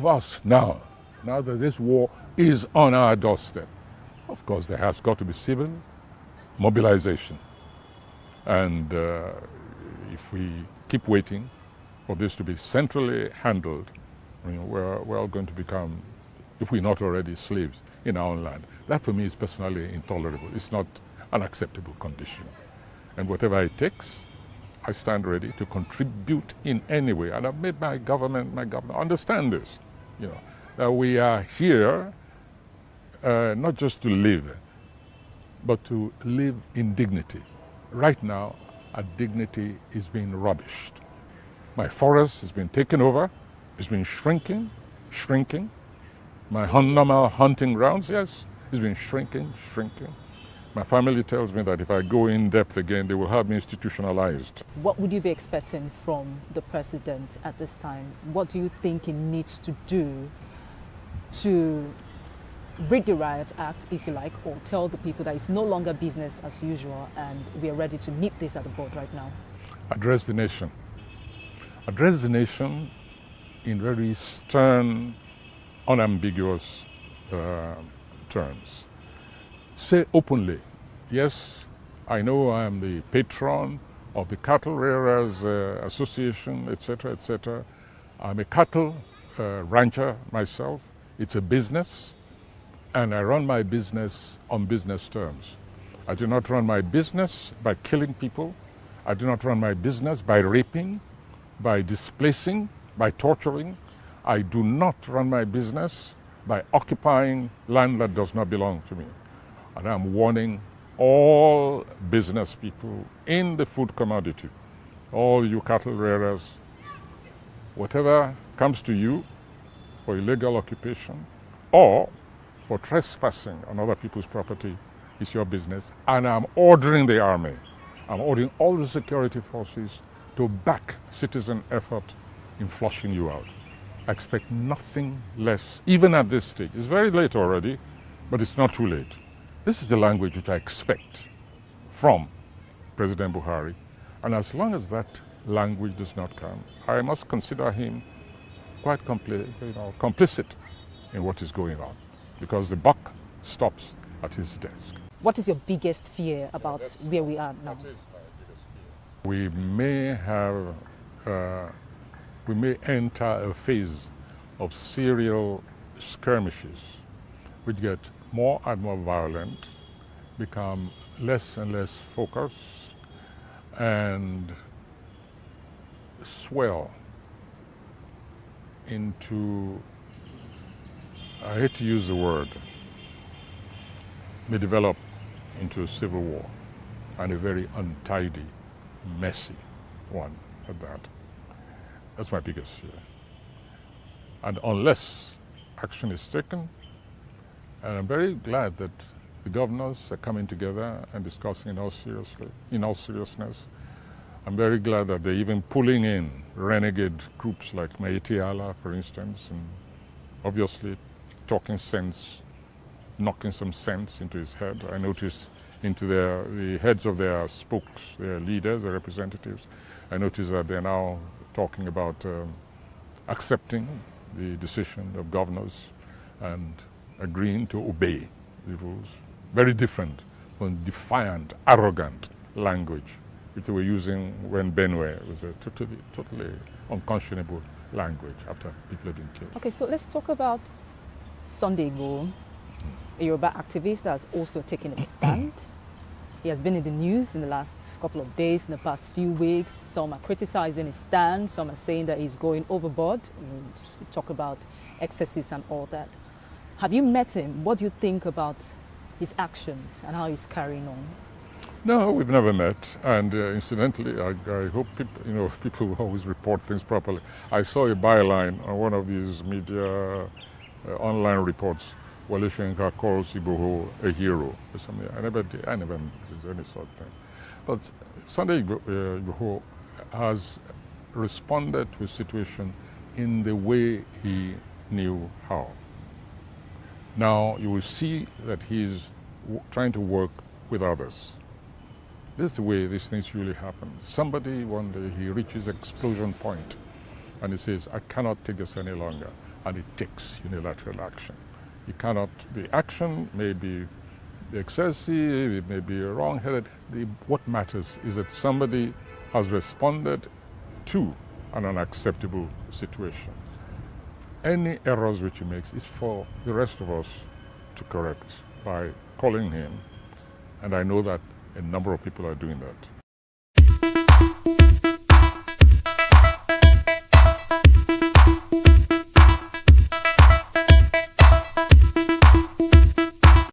us now that this war is on our doorstep, of course there has got to be civil mobilization. And if we keep waiting for this to be centrally handled, I mean, we're all going to become, if we're not already, slaves in our own land. That for me is personally intolerable. It's not an acceptable condition. And whatever it takes, I stand ready to contribute in any way. And I've made my government understand this, that we are here not just to live, but to live in dignity. Right now, our dignity is being rubbished. My forest has been taken over. It's been shrinking. My normal hunting grounds, yes, it's been shrinking. My family tells me that if I go in depth again, they will have me institutionalized. What would you be expecting from the president at this time? What do you think he needs to do to break the riot act, if you like, or tell the people that it's no longer business as usual and we are ready to nip this at the bud right now? Address the nation. Address the nation in very stern, unambiguous terms. Say openly, yes, I know I am the patron of the Cattle Rearers Association, etc., etc. I'm a cattle rancher myself. It's a business, and I run my business on business terms. I do not run my business by killing people. I do not run my business by raping, by displacing, by torturing. I do not run my business by occupying land that does not belong to me. And I'm warning all business people in the food commodity, all you cattle rearers, whatever comes to you for illegal occupation or for trespassing on other people's property is your business. And I'm ordering the army, I'm ordering all the security forces to back citizen effort in flushing you out. I expect nothing less, even at this stage. It's very late already, but it's not too late. This is the language which I expect from President Buhari. And as long as that language does not come, I must consider him quite complicit in what is going on, because the buck stops at his desk. What is your biggest fear about where we are now? We may enter a phase of serial skirmishes which get more and more violent, become less and less focused, and swell into, I hate to use the word, may develop into a civil war, and a very untidy, messy one at that. That's my biggest fear. And unless action is taken, and I'm very glad that the governors are coming together and discussing in all seriousness. I'm very glad that they're even pulling in renegade groups like Maiti Allah, for instance, and obviously talking sense, knocking some sense into his head. I notice into the heads of their spokes, their leaders, their representatives. I notice that they're now talking about accepting the decision of governors and agreeing to obey the rules. Very different from defiant, arrogant language which they were using when Benue was a totally unconscionable language after people had been killed. Okay, so let's talk about Sunday Igboho, a Yoruba activist that has also taken a stand. He has been in the news in the last couple of days, in the past few weeks. Some are criticizing his stand, some are saying that he's going overboard. We talk about excesses and all that. Have you met him? What do you think about his actions and how he's carrying on? No, we've never met. And incidentally, I hope people always report things properly. I saw a byline on one of these media online reports. Wale Soyinka calls Igboho a hero or something. I never did any sort of thing. But Sunday Igboho has responded to a situation in the way he knew how. Now you will see that he's trying to work with others. This is the way these things really happen. Somebody one day he reaches explosion point and he says, I cannot take this any longer. and it takes unilateral action. The action may be excessive, it may be wrong-headed. What matters is that somebody has responded to an unacceptable situation. Any errors which he makes is for the rest of us to correct by calling him, and I know that a number of people are doing that.